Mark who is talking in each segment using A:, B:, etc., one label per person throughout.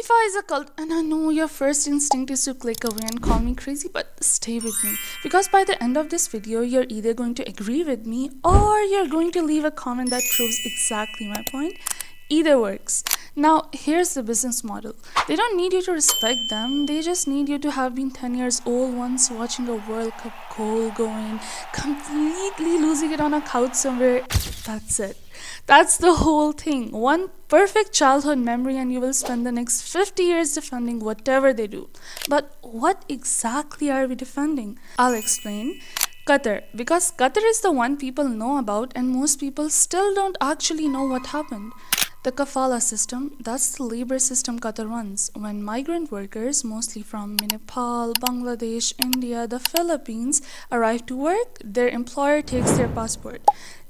A: FIFA is a cult, and I know your first instinct is to click away and call me crazy, but stay with me. Because by the end of this video, you're either going to agree with me or you're going to leave a comment that proves exactly my point. Either works. Now, here's the business model. They don't need you to respect them. They just need you to have been 10 years old once watching a World Cup goal going, completely losing it on a couch somewhere. That's it. That's the whole thing. One perfect childhood memory and you will spend the next 50 years defending whatever they do. But what exactly are we defending? I'll explain. Qatar, because Qatar is the one people know about and most people still don't actually know what happened. The kafala system, that's the labor system Qatar runs. When migrant workers, mostly from Nepal, Bangladesh, India, the Philippines, arrive to work, their employer takes their passport.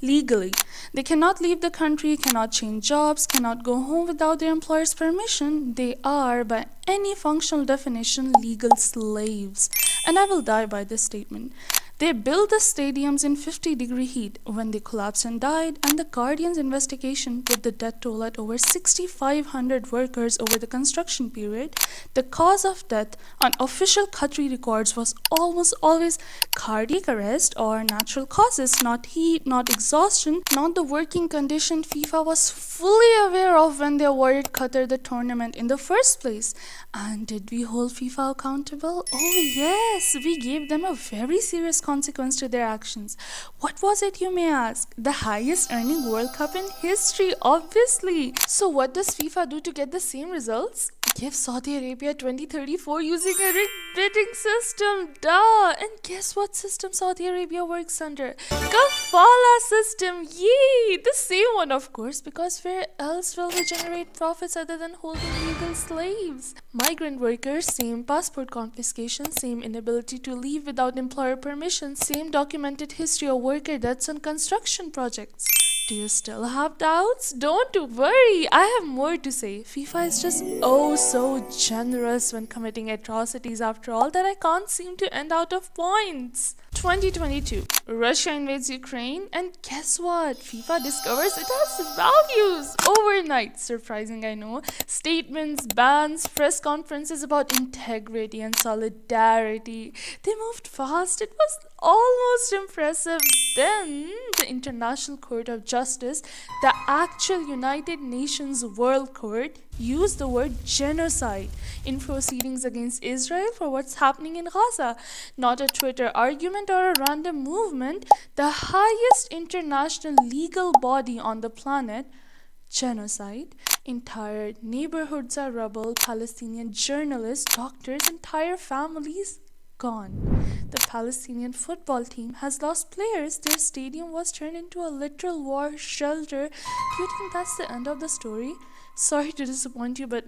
A: Legally. They cannot leave the country, cannot change jobs, cannot go home without their employer's permission. They are, by any functional definition, legal slaves. And I will die by this statement. They built the stadiums in 50-degree heat when they collapsed and died, and the Guardian's investigation put the death toll at over 6,500 workers over the construction period. The cause of death on official Qatari records was almost always cardiac arrest or natural causes, not heat, not exhaustion, not the working condition FIFA was fully aware of when they awarded Qatar the tournament in the first place. And did we hold FIFA accountable? Oh yes, we gave them a very serious consequence to their actions. What was it, you may ask? The highest earning World Cup in history, obviously. So what does FIFA do to get the same results? Give Saudi Arabia 2034 using a rigged bidding system, duh! And guess what system Saudi Arabia works under? Kafala system, yay! The same one, of course, because where else will we generate profits other than holding legal slaves? Migrant workers, same passport confiscation, same inability to leave without employer permission, same documented history of worker deaths on construction projects. Do you still have doubts? Don't worry, I have more to say. FIFA is just oh so generous when committing atrocities after all that I can't seem to end out of points. 2022, Russia invades Ukraine, and guess what? FIFA discovers it has values overnight. Surprising, I know. Statements, bans, press conferences about integrity and solidarity. They moved fast. It was almost impressive. Then the International Court of Justice, the actual United Nations World Court, used the word genocide in proceedings against Israel for what's happening in Gaza. Not a Twitter argument or a random movement. The highest international legal body on the planet, genocide. Entire neighborhoods are rubble. Palestinian journalists, doctors, entire families gone. The Palestinian football team has lost players. Their stadium was turned into a literal war shelter. Do you think that's the end of the story? Sorry to disappoint you, but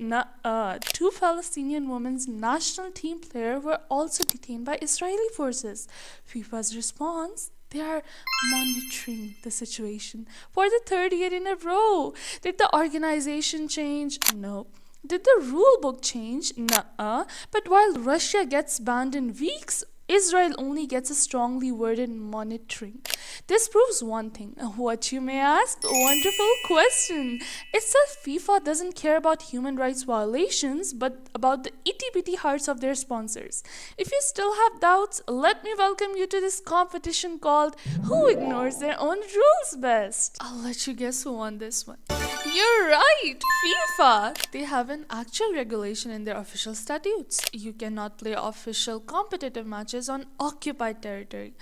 A: two Palestinian women's national team players were also detained by Israeli forces. FIFA's response? They are monitoring the situation for the third year in a row. Did the organization change? No. Did the rule book change? Nuh-uh. But while Russia gets banned in weeks, Israel only gets a strongly worded monitoring. This proves one thing. What, you may ask? Wonderful question. It says FIFA doesn't care about human rights violations, but about the itty-bitty hearts of their sponsors. If you still have doubts, let me welcome you to this competition called Who Ignores Their Own Rules Best? I'll let you guess who won this one. You're right, FIFA! They have an actual regulation in their official statutes. You cannot play official competitive matches on occupied territory.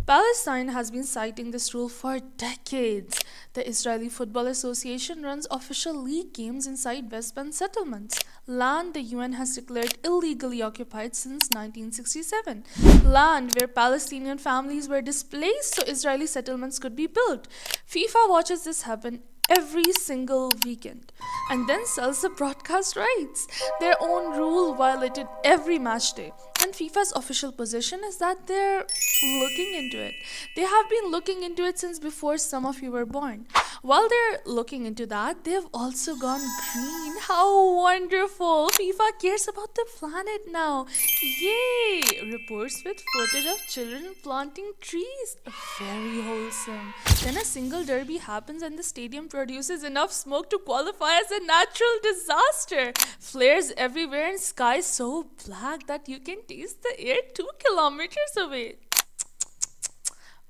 A: Palestine has been citing this rule for decades. The Israeli Football Association runs official league games inside West Bank settlements, land the UN has declared illegally occupied since 1967, land where Palestinian families were displaced so Israeli settlements could be built. FIFA watches this happen every single weekend and then sells the broadcast rights. Their own rule violated every match day. And FIFA's official position is that they're looking into it. They have been looking into it since before some of you were born. While they're looking into that, they've also gone green. How wonderful! FIFA cares about the planet now. Yay! Reports with footage of children planting trees. Very wholesome. Then a single derby happens and the stadium produces enough smoke to qualify as a natural disaster. Flares everywhere and sky so black that you can taste the air 2 kilometers away.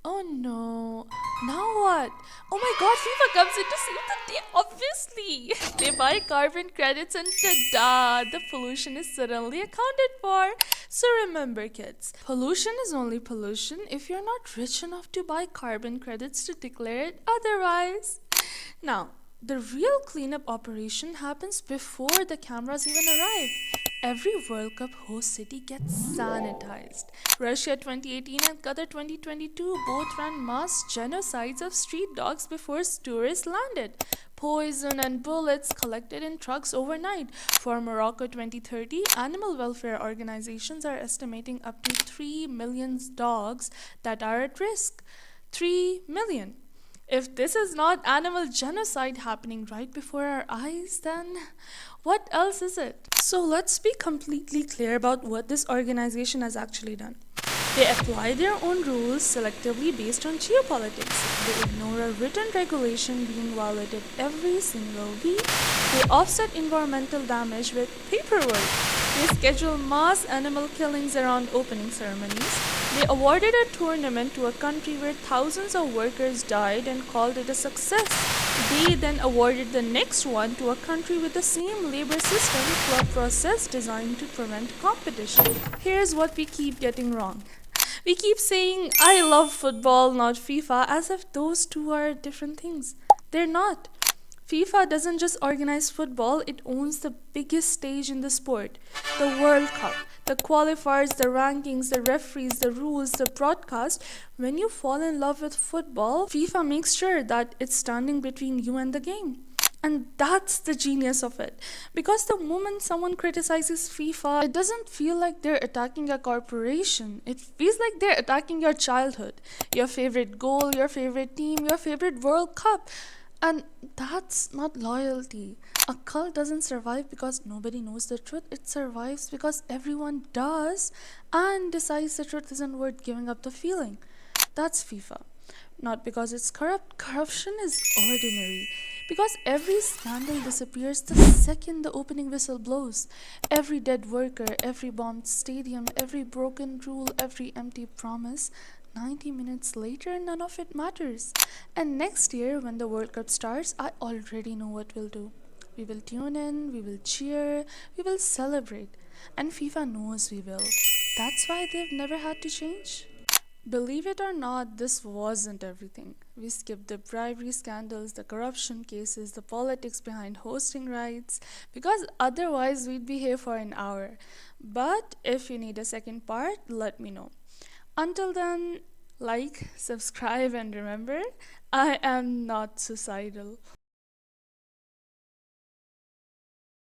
A: Oh no. Now what? Oh my god, FIFA comes in to save the day, obviously. They buy carbon credits and ta-da, the pollution is suddenly accounted for. So remember kids, pollution is only pollution if you're not rich enough to buy carbon credits to declare it otherwise. Now, the real cleanup operation happens before the cameras even arrive. Every World Cup host city gets sanitized. Russia 2018 and Qatar 2022 both ran mass genocides of street dogs before tourists landed. Poison and bullets collected in trucks overnight. For Morocco 2030, animal welfare organizations are estimating up to 3 million dogs that are at risk. 3 million. If this is not animal genocide happening right before our eyes, then what else is it? So let's be completely clear about what this organization has actually done. They apply their own rules selectively based on geopolitics. They ignore a written regulation being violated every single week. They offset environmental damage with paperwork. They schedule mass animal killings around opening ceremonies. They awarded a tournament to a country where thousands of workers died and called it a success. They then awarded the next one to a country with the same labor system to a process designed to prevent competition. Here's what we keep getting wrong. We keep saying, I love football, not FIFA, as if those two are different things. They're not. FIFA doesn't just organize football, it owns the biggest stage in the sport, the World Cup. The qualifiers, the rankings, the referees, the rules, the broadcast. When you fall in love with football, FIFA makes sure that it's standing between you and the game. And that's the genius of it. Because the moment someone criticizes FIFA, it doesn't feel like they're attacking a corporation. It feels like they're attacking your childhood, your favorite goal, your favorite team, your favorite World Cup. And that's not loyalty. A cult doesn't survive because nobody knows the truth. It survives because everyone does and decides the truth isn't worth giving up the feeling. That's FIFA. Not because it's corrupt. Corruption is ordinary. Because every scandal disappears the second the opening whistle blows. Every dead worker, every bombed stadium, every broken rule, every empty promise. 90 minutes later, none of it matters. And next year, when the World Cup starts, I already know what we'll do. We will tune in, we will cheer, we will celebrate. And FIFA knows we will. That's why they've never had to change. Believe it or not, this wasn't everything. We skipped the bribery scandals, the corruption cases, the politics behind hosting rights, because otherwise we'd be here for an hour. But if you need a second part, let me know. Until then, like, subscribe, and remember, I am not suicidal.